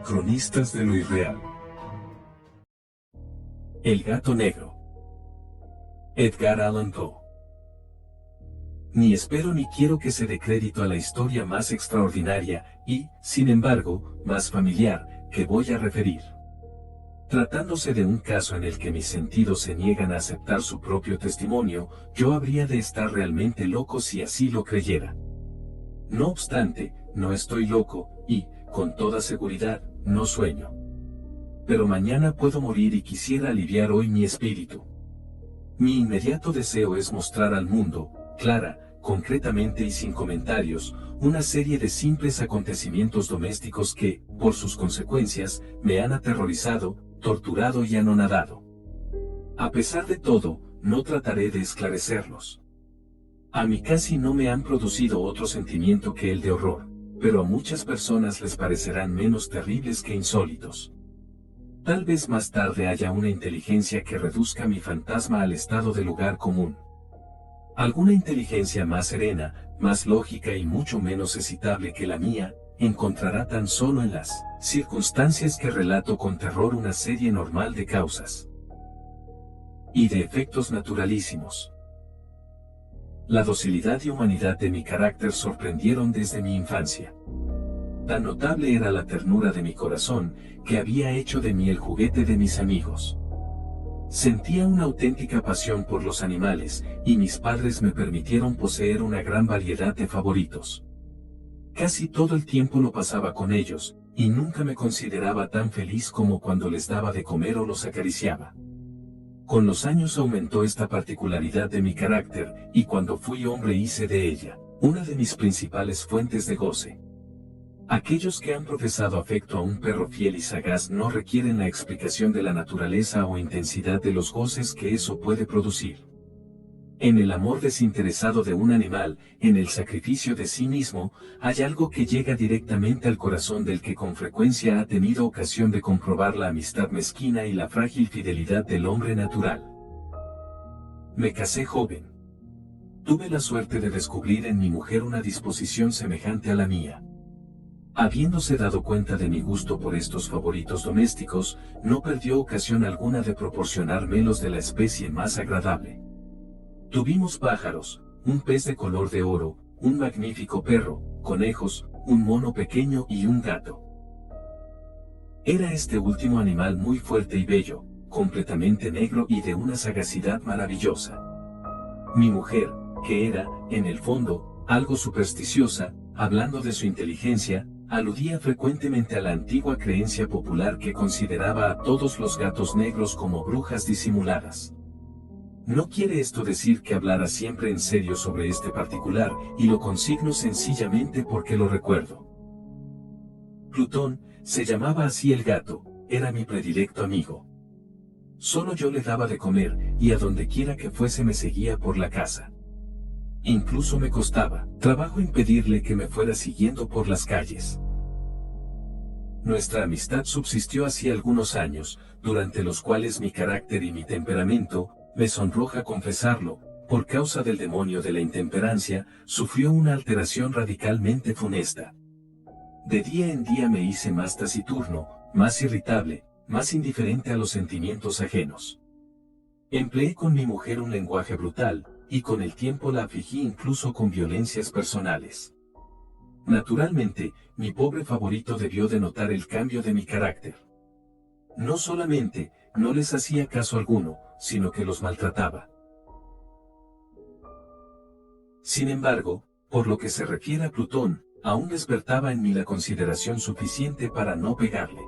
Cronistas de lo irreal. El gato negro. Edgar Allan Poe. Ni espero ni quiero que se dé crédito a la historia más extraordinaria y, sin embargo, más familiar, que voy a referir. Tratándose de un caso en el que mis sentidos se niegan a aceptar su propio testimonio, yo habría de estar realmente loco si así lo creyera. No obstante, no estoy loco, y, con toda seguridad, no sueño. Pero mañana puedo morir y quisiera aliviar hoy mi espíritu. Mi inmediato deseo es mostrar al mundo, clara, concretamente y sin comentarios, una serie de simples acontecimientos domésticos que, por sus consecuencias, me han aterrorizado, torturado y anonadado. A pesar de todo, no trataré de esclarecerlos. A mí casi no me han producido otro sentimiento que el de horror, pero a muchas personas les parecerán menos terribles que insólitos. Tal vez más tarde haya una inteligencia que reduzca mi fantasma al estado de lugar común. Alguna inteligencia más serena, más lógica y mucho menos excitable que la mía, encontrará tan solo en las circunstancias que relato con terror una serie normal de causas y de efectos naturalísimos. La docilidad y humanidad de mi carácter sorprendieron desde mi infancia. Tan notable era la ternura de mi corazón, que había hecho de mí el juguete de mis amigos. Sentía una auténtica pasión por los animales, y mis padres me permitieron poseer una gran variedad de favoritos. Casi todo el tiempo lo pasaba con ellos, y nunca me consideraba tan feliz como cuando les daba de comer o los acariciaba. Con los años aumentó esta particularidad de mi carácter, y cuando fui hombre hice de ella una de mis principales fuentes de goce. Aquellos que han profesado afecto a un perro fiel y sagaz no requieren la explicación de la naturaleza o intensidad de los goces que eso puede producir. En el amor desinteresado de un animal, en el sacrificio de sí mismo, hay algo que llega directamente al corazón del que con frecuencia ha tenido ocasión de comprobar la amistad mezquina y la frágil fidelidad del hombre natural. Me casé joven. Tuve la suerte de descubrir en mi mujer una disposición semejante a la mía. Habiéndose dado cuenta de mi gusto por estos favoritos domésticos, no perdió ocasión alguna de proporcionármelos de la especie más agradable. Tuvimos pájaros, un pez de color de oro, un magnífico perro, conejos, un mono pequeño y un gato. Era este último animal muy fuerte y bello, completamente negro y de una sagacidad maravillosa. Mi mujer, que era, en el fondo, algo supersticiosa, hablando de su inteligencia, aludía frecuentemente a la antigua creencia popular que consideraba a todos los gatos negros como brujas disimuladas. No quiere esto decir que hablara siempre en serio sobre este particular, y lo consigno sencillamente porque lo recuerdo. Plutón, se llamaba así el gato, era mi predilecto amigo. Solo yo le daba de comer, y a donde quiera que fuese me seguía por la casa. Incluso me costaba trabajo impedirle que me fuera siguiendo por las calles. Nuestra amistad subsistió así algunos años, durante los cuales mi carácter y mi temperamento, me sonroja confesarlo, por causa del demonio de la intemperancia, sufrió una alteración radicalmente funesta. De día en día me hice más taciturno, más irritable, más indiferente a los sentimientos ajenos. Empleé con mi mujer un lenguaje brutal, y con el tiempo la afligí incluso con violencias personales. Naturalmente, mi pobre favorito debió de notar el cambio de mi carácter. No solamente, no les hacía caso alguno, sino que los maltrataba. Sin embargo, por lo que se refiere a Plutón, aún despertaba en mí la consideración suficiente para no pegarle.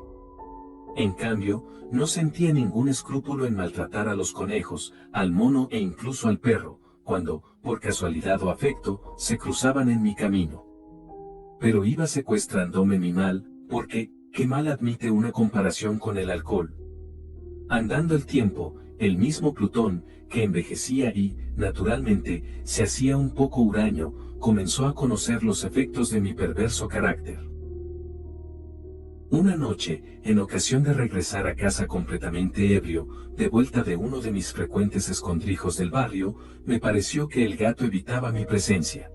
En cambio, no sentía ningún escrúpulo en maltratar a los conejos, al mono e incluso al perro, cuando, por casualidad o afecto, se cruzaban en mi camino. Pero iba secuestrándome mi mal, porque, ¿qué mal admite una comparación con el alcohol? Andando el tiempo, el mismo Plutón, que envejecía y, naturalmente, se hacía un poco huraño, comenzó a conocer los efectos de mi perverso carácter. Una noche, en ocasión de regresar a casa completamente ebrio, de vuelta de uno de mis frecuentes escondrijos del barrio, me pareció que el gato evitaba mi presencia.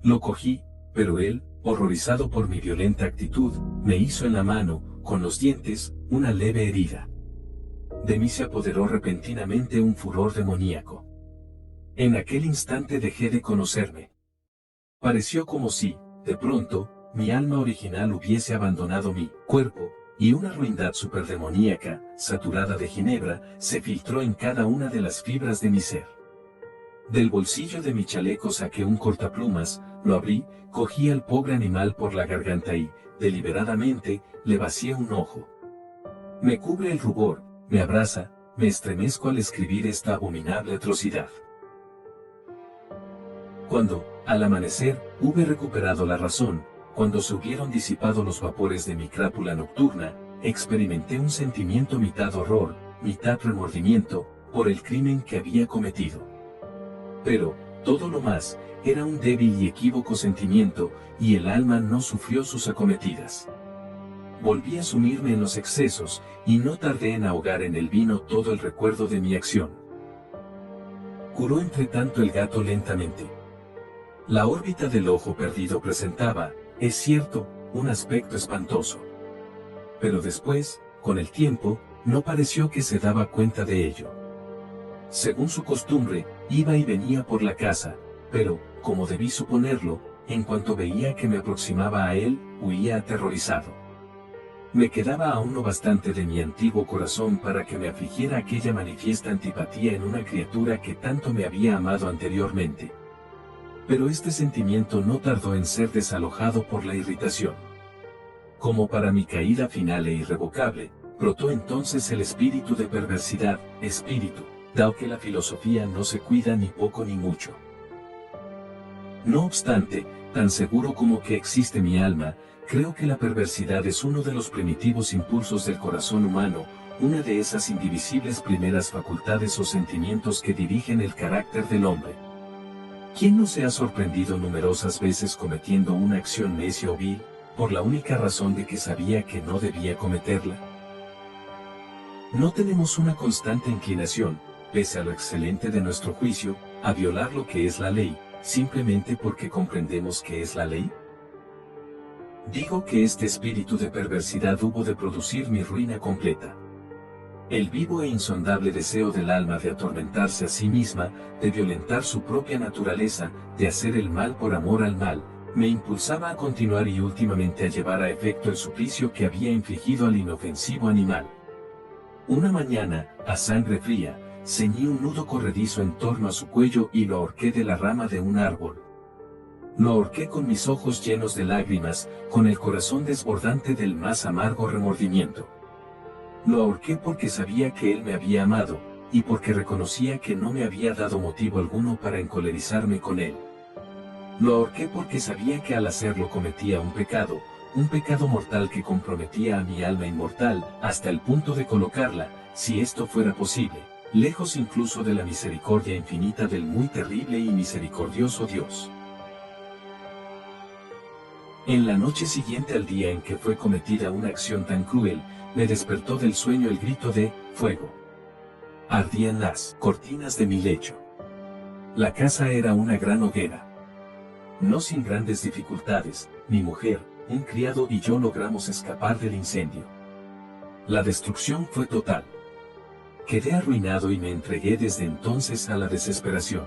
Lo cogí, pero él, Horrorizado por mi violenta actitud, me hizo en la mano, con los dientes, una leve herida. De mí se apoderó repentinamente un furor demoníaco. En aquel instante dejé de conocerme. Pareció como si, de pronto, mi alma original hubiese abandonado mi cuerpo, y una ruindad superdemoníaca, saturada de ginebra, se filtró en cada una de las fibras de mi ser. Del bolsillo de mi chaleco saqué un cortaplumas, lo abrí, cogí al pobre animal por la garganta y, deliberadamente, le vacié un ojo. Me cubre el rubor, me abraza, me estremezco al escribir esta abominable atrocidad. Cuando, al amanecer, hube recuperado la razón, cuando se hubieron disipado los vapores de mi crápula nocturna, experimenté un sentimiento mitad horror, mitad remordimiento, por el crimen que había cometido. Pero, todo lo más, era un débil y equívoco sentimiento, y el alma no sufrió sus acometidas. Volví a sumirme en los excesos, y no tardé en ahogar en el vino todo el recuerdo de mi acción. Curó entre tanto el gato lentamente. La órbita del ojo perdido presentaba, es cierto, un aspecto espantoso. Pero después, con el tiempo, no pareció que se daba cuenta de ello. Según su costumbre, iba y venía por la casa, pero, como debí suponerlo, en cuanto veía que me aproximaba a él, huía aterrorizado. Me quedaba aún lo bastante de mi antiguo corazón para que me afligiera aquella manifiesta antipatía en una criatura que tanto me había amado anteriormente. Pero este sentimiento no tardó en ser desalojado por la irritación. Como para mi caída final e irrevocable, brotó entonces el espíritu de perversidad, espíritu, dado que la filosofía no se cuida ni poco ni mucho. No obstante, tan seguro como que existe mi alma, creo que la perversidad es uno de los primitivos impulsos del corazón humano, una de esas indivisibles primeras facultades o sentimientos que dirigen el carácter del hombre. ¿Quién no se ha sorprendido numerosas veces cometiendo una acción necia o vil, por la única razón de que sabía que no debía cometerla? No tenemos una constante inclinación, pese a lo excelente de nuestro juicio, a violar lo que es la ley, simplemente porque comprendemos que es la ley. Digo que este espíritu de perversidad hubo de producir mi ruina completa. El vivo e insondable deseo del alma de atormentarse a sí misma, de violentar su propia naturaleza, de hacer el mal por amor al mal, me impulsaba a continuar y últimamente a llevar a efecto el suplicio que había infligido al inofensivo animal. Una mañana, a sangre fría, ceñí un nudo corredizo en torno a su cuello y lo ahorqué de la rama de un árbol. Lo ahorqué con mis ojos llenos de lágrimas, con el corazón desbordante del más amargo remordimiento. Lo ahorqué porque sabía que él me había amado, y porque reconocía que no me había dado motivo alguno para encolerizarme con él. Lo ahorqué porque sabía que al hacerlo cometía un pecado mortal que comprometía a mi alma inmortal, hasta el punto de colocarla, si esto fuera posible, lejos incluso de la misericordia infinita del muy terrible y misericordioso Dios. En la noche siguiente al día en que fue cometida una acción tan cruel, me despertó del sueño el grito de «fuego». Ardían las cortinas de mi lecho. La casa era una gran hoguera. No sin grandes dificultades, mi mujer, un criado y yo logramos escapar del incendio. La destrucción fue total. Quedé arruinado y me entregué desde entonces a la desesperación.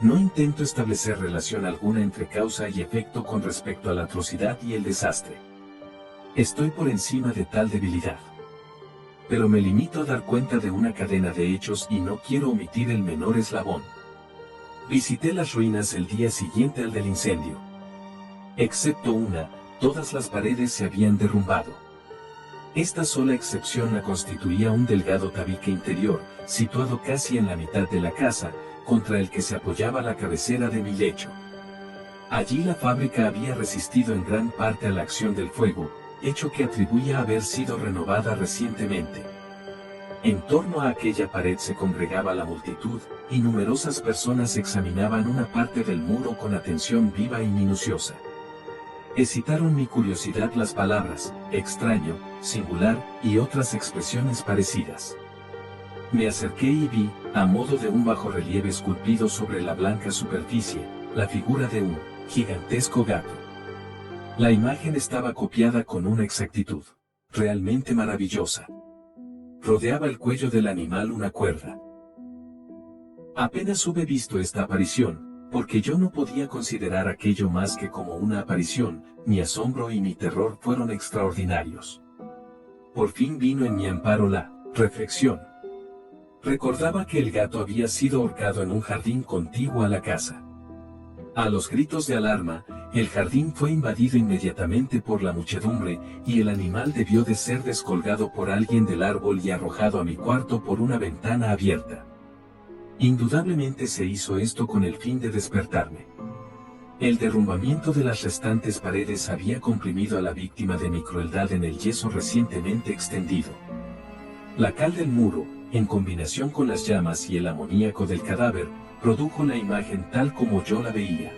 No intento establecer relación alguna entre causa y efecto con respecto a la atrocidad y el desastre. Estoy por encima de tal debilidad. Pero me limito a dar cuenta de una cadena de hechos y no quiero omitir el menor eslabón. Visité las ruinas el día siguiente al del incendio. Excepto una, todas las paredes se habían derrumbado. Esta sola excepción la constituía un delgado tabique interior, situado casi en la mitad de la casa, contra el que se apoyaba la cabecera de mi lecho. Allí la fábrica había resistido en gran parte a la acción del fuego, hecho que atribuía a haber sido renovada recientemente. En torno a aquella pared se congregaba la multitud, y numerosas personas examinaban una parte del muro con atención viva y minuciosa. Excitaron mi curiosidad las palabras «extraño», «singular» y otras expresiones parecidas. Me acerqué y vi, a modo de un bajorrelieve esculpido sobre la blanca superficie, la figura de un Gigantesco gato. La imagen estaba copiada con una exactitud realmente maravillosa. Rodeaba el cuello del animal una cuerda. Apenas hube visto esta aparición, porque yo no podía considerar aquello más que como una aparición, mi asombro y mi terror fueron extraordinarios. Por fin vino en mi amparo la reflexión. Recordaba que el gato había sido ahorcado en un jardín contiguo a la casa. A los gritos de alarma, el jardín fue invadido inmediatamente por la muchedumbre, y el animal debió de ser descolgado por alguien del árbol y arrojado a mi cuarto por una ventana abierta. Indudablemente se hizo esto con el fin de despertarme. El derrumbamiento de las restantes paredes había comprimido a la víctima de mi crueldad en el yeso recientemente extendido. La cal del muro, en combinación con las llamas y el amoníaco del cadáver, produjo la imagen tal como yo la veía.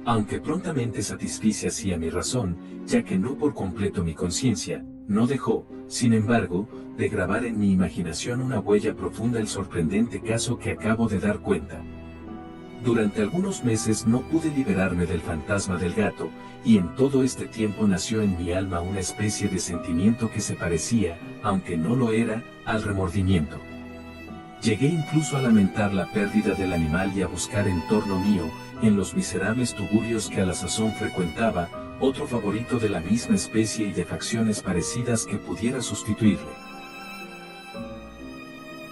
Aunque prontamente satisfice así a mi razón, ya que no por completo mi conciencia, no dejó, sin embargo, de grabar en mi imaginación una huella profunda el sorprendente caso que acabo de dar cuenta. Durante algunos meses no pude liberarme del fantasma del gato, y en todo este tiempo nació en mi alma una especie de sentimiento que se parecía, aunque no lo era, al remordimiento. Llegué incluso a lamentar la pérdida del animal y a buscar en torno mío, en los miserables tuburios que a la sazón frecuentaba, otro favorito de la misma especie y de facciones parecidas que pudiera sustituirle.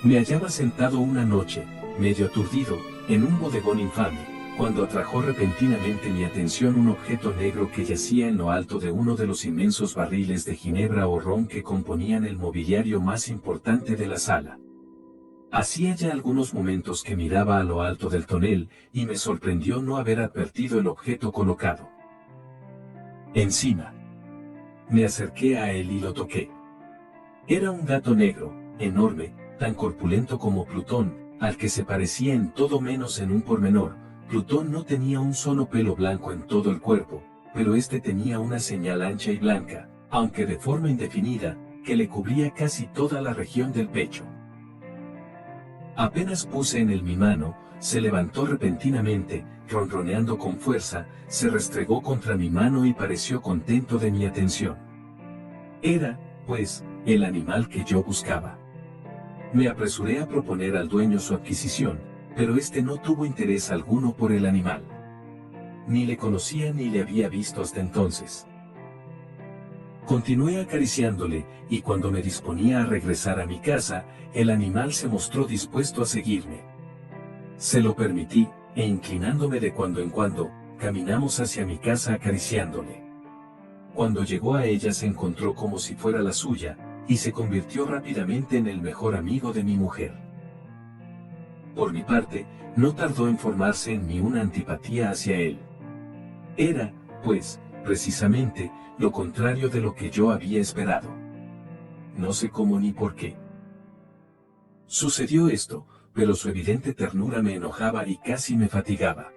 Me hallaba sentado una noche, medio aturdido, en un bodegón infame, cuando atrajo repentinamente mi atención un objeto negro que yacía en lo alto de uno de los inmensos barriles de ginebra o ron que componían el mobiliario más importante de la sala. Hacía ya algunos momentos que miraba a lo alto del tonel, y me sorprendió no haber advertido el objeto colocado encima. Me acerqué a él y lo toqué. Era un gato negro, enorme, tan corpulento como Plutón, al que se parecía en todo menos en un pormenor. Plutón no tenía un solo pelo blanco en todo el cuerpo, pero este tenía una señal ancha y blanca, aunque de forma indefinida, que le cubría casi toda la región del pecho. Apenas puse en él mi mano, se levantó repentinamente, ronroneando con fuerza, se restregó contra mi mano y pareció contento de mi atención. Era, pues, el animal que yo buscaba. Me apresuré a proponer al dueño su adquisición, pero este no tuvo interés alguno por el animal. Ni le conocía ni le había visto hasta entonces. Continué acariciándole, y cuando me disponía a regresar a mi casa, el animal se mostró dispuesto a seguirme. Se lo permití, e inclinándome de cuando en cuando, caminamos hacia mi casa acariciándole. Cuando llegó a ella se encontró como si fuera la suya, y se convirtió rápidamente en el mejor amigo de mi mujer. Por mi parte, no tardó en formarse en mí una antipatía hacia él. Era, pues, precisamente, lo contrario de lo que yo había esperado. No sé cómo ni por qué sucedió esto, pero su evidente ternura me enojaba y casi me fatigaba.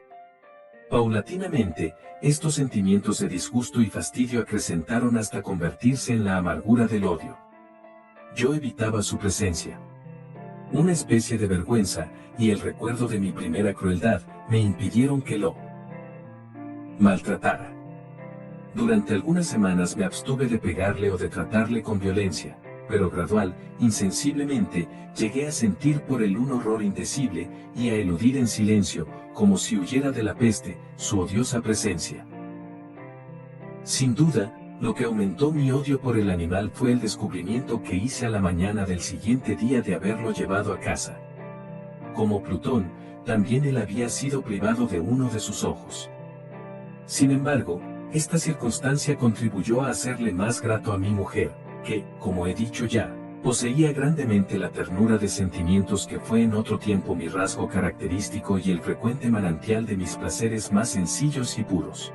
Paulatinamente, estos sentimientos de disgusto y fastidio acrecentaron hasta convertirse en la amargura del odio. Yo evitaba su presencia. Una especie de vergüenza, y el recuerdo de mi primera crueldad, me impidieron que lo maltratara. Durante algunas semanas me abstuve de pegarle o de tratarle con violencia, pero gradual, insensiblemente, llegué a sentir por él un horror indecible, y a eludir en silencio, como si huyera de la peste, su odiosa presencia. Sin duda, lo que aumentó mi odio por el animal fue el descubrimiento que hice a la mañana del siguiente día de haberlo llevado a casa. Como Plutón, también él había sido privado de uno de sus ojos. Sin embargo, esta circunstancia contribuyó a hacerle más grato a mi mujer, que, como he dicho ya, poseía grandemente la ternura de sentimientos que fue en otro tiempo mi rasgo característico y el frecuente manantial de mis placeres más sencillos y puros.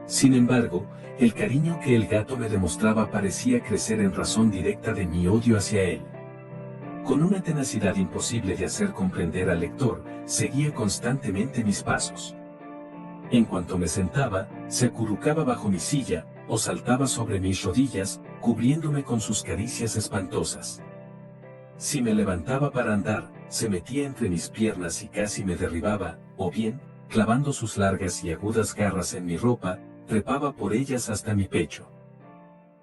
Sin embargo, el cariño que el gato me demostraba parecía crecer en razón directa de mi odio hacia él. Con una tenacidad imposible de hacer comprender al lector, seguía constantemente mis pasos. En cuanto me sentaba, se acurrucaba bajo mi silla, o saltaba sobre mis rodillas, cubriéndome con sus caricias espantosas. Si me levantaba para andar, se metía entre mis piernas y casi me derribaba, o bien, clavando sus largas y agudas garras en mi ropa, trepaba por ellas hasta mi pecho.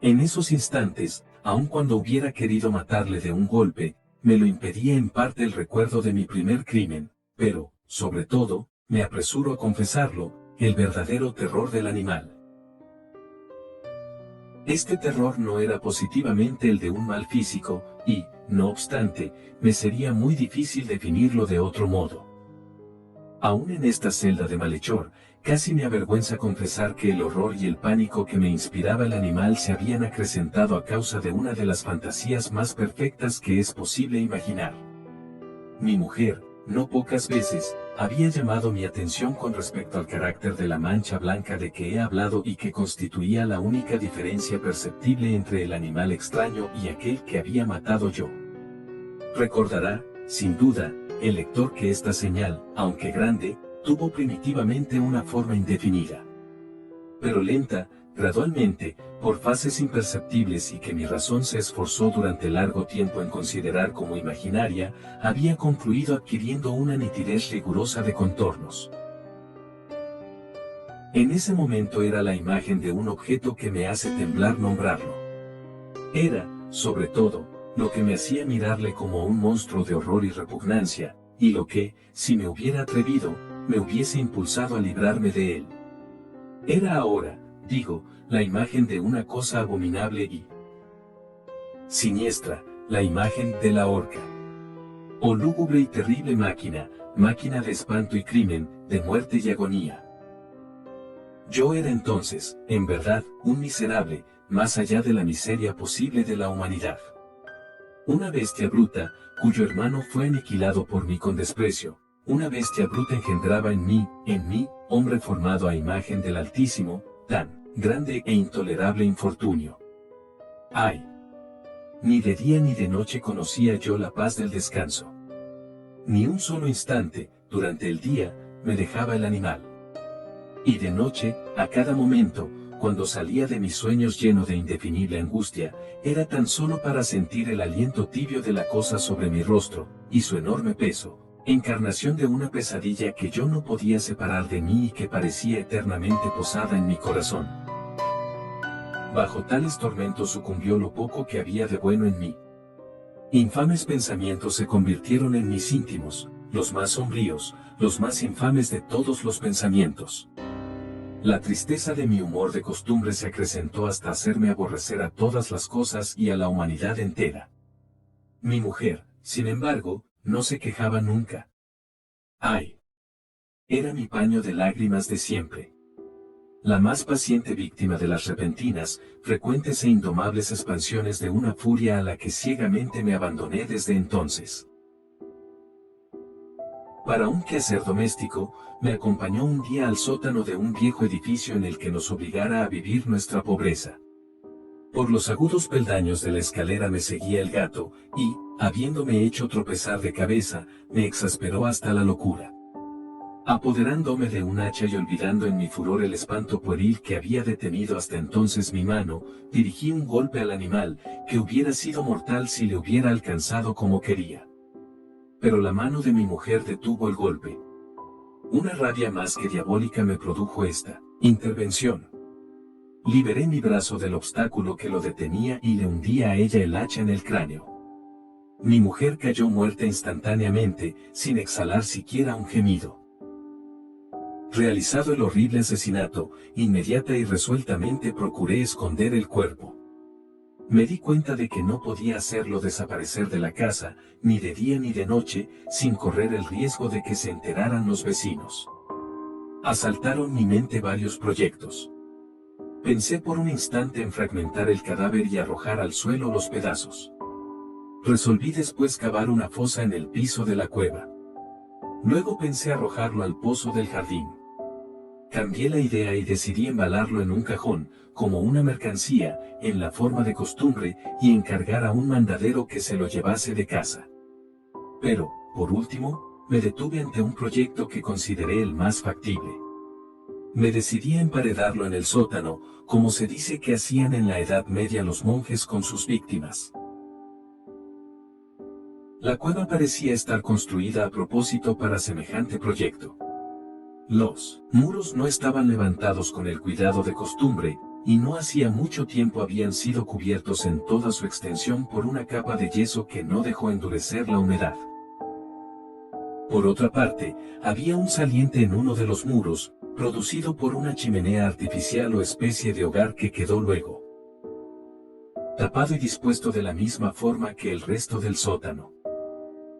En esos instantes, aun cuando hubiera querido matarle de un golpe, me lo impedía en parte el recuerdo de mi primer crimen, pero, sobre todo, me apresuro a confesarlo, el verdadero terror del animal. Este terror no era positivamente el de un mal físico, y, no obstante, me sería muy difícil definirlo de otro modo. Aún en esta celda de malhechor, casi me avergüenza confesar que el horror y el pánico que me inspiraba el animal se habían acrecentado a causa de una de las fantasías más perfectas que es posible imaginar. Mi mujer, no pocas veces, había llamado mi atención con respecto al carácter de la mancha blanca de que he hablado y que constituía la única diferencia perceptible entre el animal extraño y aquel que había matado yo. Recordará, sin duda, el lector que esta señal, aunque grande, tuvo primitivamente una forma indefinida. Pero lenta, gradualmente, por fases imperceptibles y que mi razón se esforzó durante largo tiempo en considerar como imaginaria, había concluido adquiriendo una nitidez rigurosa de contornos. En ese momento era la imagen de un objeto que me hace temblar nombrarlo. Era, sobre todo, lo que me hacía mirarle como un monstruo de horror y repugnancia, y lo que, si me hubiera atrevido, me hubiese impulsado a librarme de él. Era ahora, digo, la imagen de una cosa abominable y siniestra, la imagen de la horca. Oh lúgubre y terrible máquina, máquina de espanto y crimen, de muerte y agonía. Yo era entonces, en verdad, un miserable, más allá de la miseria posible de la humanidad. Una bestia bruta, cuyo hermano fue aniquilado por mí con desprecio. Una bestia bruta engendraba en mí, hombre formado a imagen del Altísimo, tan grande e intolerable infortunio. ¡Ay! Ni de día ni de noche conocía yo la paz del descanso. Ni un solo instante, durante el día, me dejaba el animal. Y de noche, a cada momento, cuando salía de mis sueños lleno de indefinible angustia, era tan solo para sentir el aliento tibio de la cosa sobre mi rostro, y su enorme peso, encarnación de una pesadilla que yo no podía separar de mí y que parecía eternamente posada en mi corazón. Bajo tales tormentos sucumbió lo poco que había de bueno en mí. Infames pensamientos se convirtieron en mis íntimos, los más sombríos, los más infames de todos los pensamientos. La tristeza de mi humor de costumbre se acrecentó hasta hacerme aborrecer a todas las cosas y a la humanidad entera. Mi mujer, sin embargo, no se quejaba nunca. ¡Ay! Era mi paño de lágrimas de siempre. La más paciente víctima de las repentinas, frecuentes e indomables expansiones de una furia a la que ciegamente me abandoné desde entonces. Para un quehacer doméstico, me acompañó un día al sótano de un viejo edificio en el que nos obligara a vivir nuestra pobreza. Por los agudos peldaños de la escalera me seguía el gato, y, habiéndome hecho tropezar de cabeza, me exasperó hasta la locura. Apoderándome de un hacha y olvidando en mi furor el espanto pueril que había detenido hasta entonces mi mano, dirigí un golpe al animal, que hubiera sido mortal si le hubiera alcanzado como quería. Pero la mano de mi mujer detuvo el golpe. Una rabia más que diabólica me produjo esta intervención. Liberé mi brazo del obstáculo que lo detenía y le hundí a ella el hacha en el cráneo. Mi mujer cayó muerta instantáneamente, sin exhalar siquiera un gemido. Realizado el horrible asesinato, inmediata y resueltamente procuré esconder el cuerpo. Me di cuenta de que no podía hacerlo desaparecer de la casa, ni de día ni de noche, sin correr el riesgo de que se enteraran los vecinos. Asaltaron mi mente varios proyectos. Pensé por un instante en fragmentar el cadáver y arrojar al suelo los pedazos. Resolví después cavar una fosa en el piso de la cueva. Luego pensé arrojarlo al pozo del jardín. Cambié la idea y decidí embalarlo en un cajón, como una mercancía, en la forma de costumbre, y encargar a un mandadero que se lo llevase de casa. Pero, por último, me detuve ante un proyecto que consideré el más factible. Me decidí a emparedarlo en el sótano, como se dice que hacían en la Edad Media los monjes con sus víctimas. La cueva parecía estar construida a propósito para semejante proyecto. Los muros no estaban levantados con el cuidado de costumbre, y no hacía mucho tiempo habían sido cubiertos en toda su extensión por una capa de yeso que no dejó endurecer la humedad. Por otra parte, había un saliente en uno de los muros, producido por una chimenea artificial o especie de hogar que quedó luego tapado y dispuesto de la misma forma que el resto del sótano.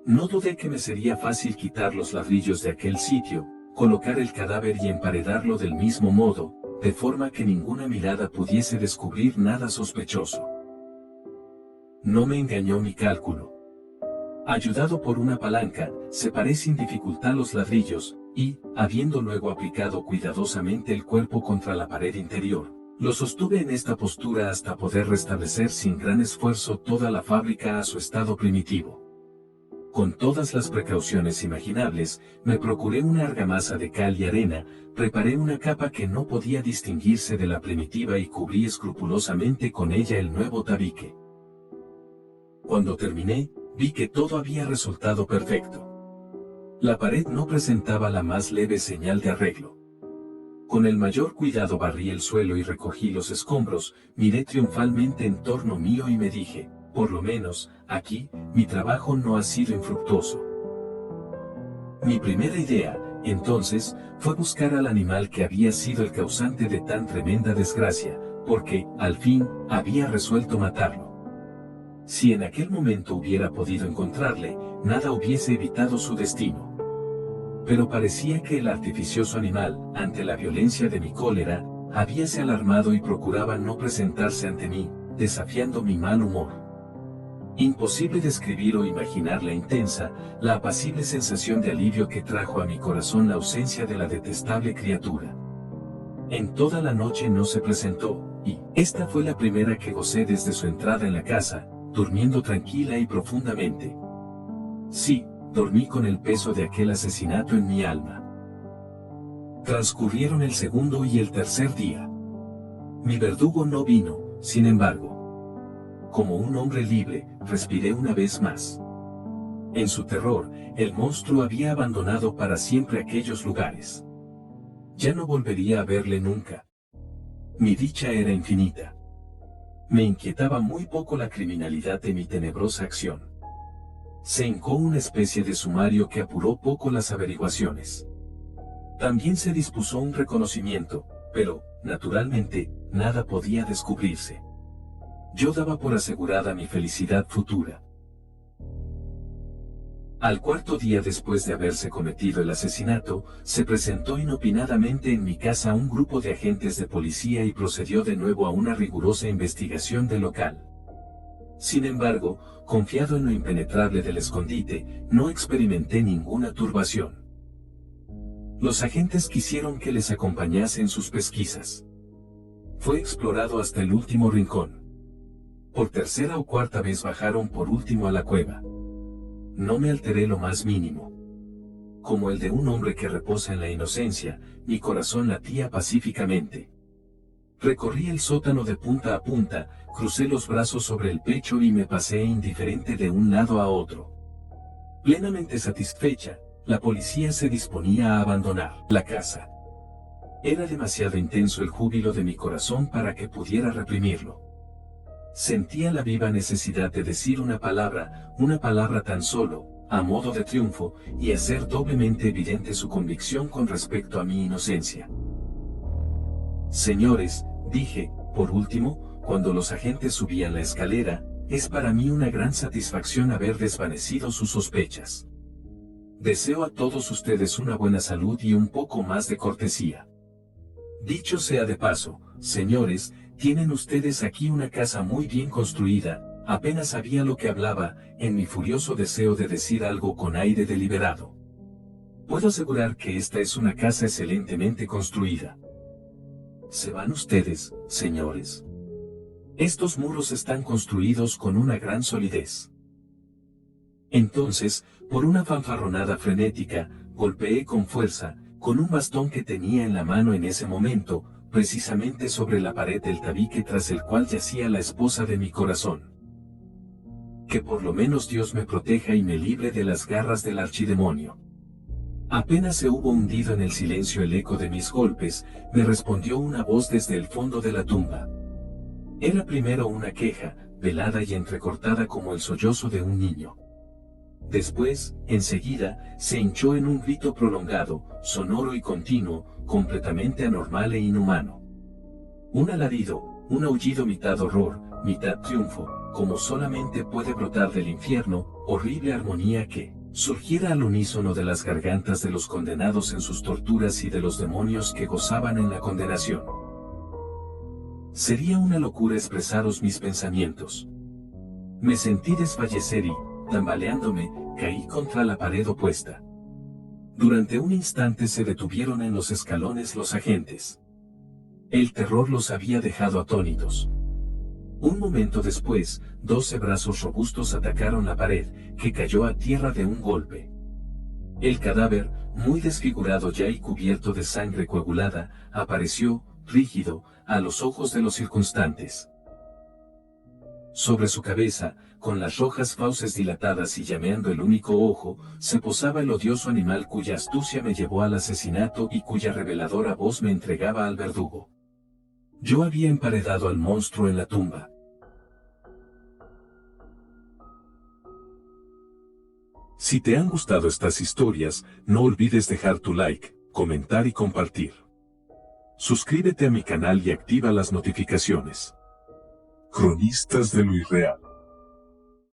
No dudé que me sería fácil quitar los ladrillos de aquel sitio, colocar el cadáver y emparedarlo del mismo modo, de forma que ninguna mirada pudiese descubrir nada sospechoso. No me engañó mi cálculo. Ayudado por una palanca, separé sin dificultad los ladrillos, y, habiendo luego aplicado cuidadosamente el cuerpo contra la pared interior, lo sostuve en esta postura hasta poder restablecer sin gran esfuerzo toda la fábrica a su estado primitivo. Con todas las precauciones imaginables, me procuré una argamasa de cal y arena, preparé una capa que no podía distinguirse de la primitiva y cubrí escrupulosamente con ella el nuevo tabique. Cuando terminé, vi que todo había resultado perfecto. La pared no presentaba la más leve señal de arreglo. Con el mayor cuidado barrí el suelo y recogí los escombros, miré triunfalmente en torno mío y me dije, por lo menos, aquí, mi trabajo no ha sido infructuoso. Mi primera idea, entonces, fue buscar al animal que había sido el causante de tan tremenda desgracia, porque, al fin, había resuelto matarlo. Si en aquel momento hubiera podido encontrarle, nada hubiese evitado su destino. Pero parecía que el artificioso animal, ante la violencia de mi cólera, habíase alarmado y procuraba no presentarse ante mí, desafiando mi mal humor. Imposible describir o imaginar la intensa, la apacible sensación de alivio que trajo a mi corazón la ausencia de la detestable criatura. En toda la noche no se presentó, y esta fue la primera que gocé desde su entrada en la casa, durmiendo tranquila y profundamente. Sí, dormí con el peso de aquel asesinato en mi alma. Transcurrieron el segundo y el tercer día. Mi verdugo no vino, sin embargo. Como un hombre libre, respiré una vez más. En su terror, el monstruo había abandonado para siempre aquellos lugares. Ya no volvería a verle nunca. Mi dicha era infinita. Me inquietaba muy poco la criminalidad de mi tenebrosa acción. Se hincó una especie de sumario que apuró poco las averiguaciones. También se dispuso un reconocimiento, pero, naturalmente, nada podía descubrirse. Yo daba por asegurada mi felicidad futura. Al cuarto día después de haberse cometido el asesinato, se presentó inopinadamente en mi casa un grupo de agentes de policía y procedió de nuevo a una rigurosa investigación del local. Sin embargo, confiado en lo impenetrable del escondite, no experimenté ninguna turbación. Los agentes quisieron que les acompañase en sus pesquisas. Fue explorado hasta el último rincón. Por tercera o cuarta vez bajaron por último a la cueva. No me alteré lo más mínimo. Como el de un hombre que reposa en la inocencia, mi corazón latía pacíficamente. Recorrí el sótano de punta a punta, crucé los brazos sobre el pecho y me pasé indiferente de un lado a otro. Plenamente satisfecha, la policía se disponía a abandonar la casa. Era demasiado intenso el júbilo de mi corazón para que pudiera reprimirlo. Sentía la viva necesidad de decir una palabra tan solo, a modo de triunfo, y hacer doblemente evidente su convicción con respecto a mi inocencia. Señores, dije, por último, cuando los agentes subían la escalera, es para mí una gran satisfacción haber desvanecido sus sospechas. Deseo a todos ustedes una buena salud y un poco más de cortesía. Dicho sea de paso, señores, tienen ustedes aquí una casa muy bien construida. Apenas sabía lo que hablaba, en mi furioso deseo de decir algo con aire deliberado. Puedo asegurar que esta es una casa excelentemente construida. ¿Se van ustedes, señores? Estos muros están construidos con una gran solidez. Entonces, por una fanfarronada frenética, golpeé con fuerza, con un bastón que tenía en la mano en ese momento, precisamente sobre la pared del tabique tras el cual yacía la esposa de mi corazón. que por lo menos Dios me proteja y me libre de las garras del archidemonio. Apenas se hubo hundido en el silencio el eco de mis golpes, me respondió una voz desde el fondo de la tumba. Era primero una queja, velada y entrecortada como el sollozo de un niño. Después, enseguida, se hinchó en un grito prolongado, sonoro y continuo, completamente anormal e inhumano. Un alarido, un aullido mitad horror, mitad triunfo, como solamente puede brotar del infierno, horrible armonía que surgiera al unísono de las gargantas de los condenados en sus torturas y de los demonios que gozaban en la condenación. Sería una locura expresaros mis pensamientos. Me sentí desfallecer y, tambaleándome, caí contra la pared opuesta. Durante un instante se detuvieron en los escalones los agentes. El terror los había dejado atónitos. Un momento después, 12 brazos robustos atacaron la pared, que cayó a tierra de un golpe. El cadáver, muy desfigurado ya y cubierto de sangre coagulada, apareció, rígido, a los ojos de los circunstantes. Sobre su cabeza, con las rojas fauces dilatadas y llameando el único ojo, se posaba el odioso animal cuya astucia me llevó al asesinato y cuya reveladora voz me entregaba al verdugo. Yo había emparedado al monstruo en la tumba. Si te han gustado estas historias, no olvides dejar tu like, comentar y compartir. Suscríbete a mi canal y activa las notificaciones. Cronistas de lo Irreal.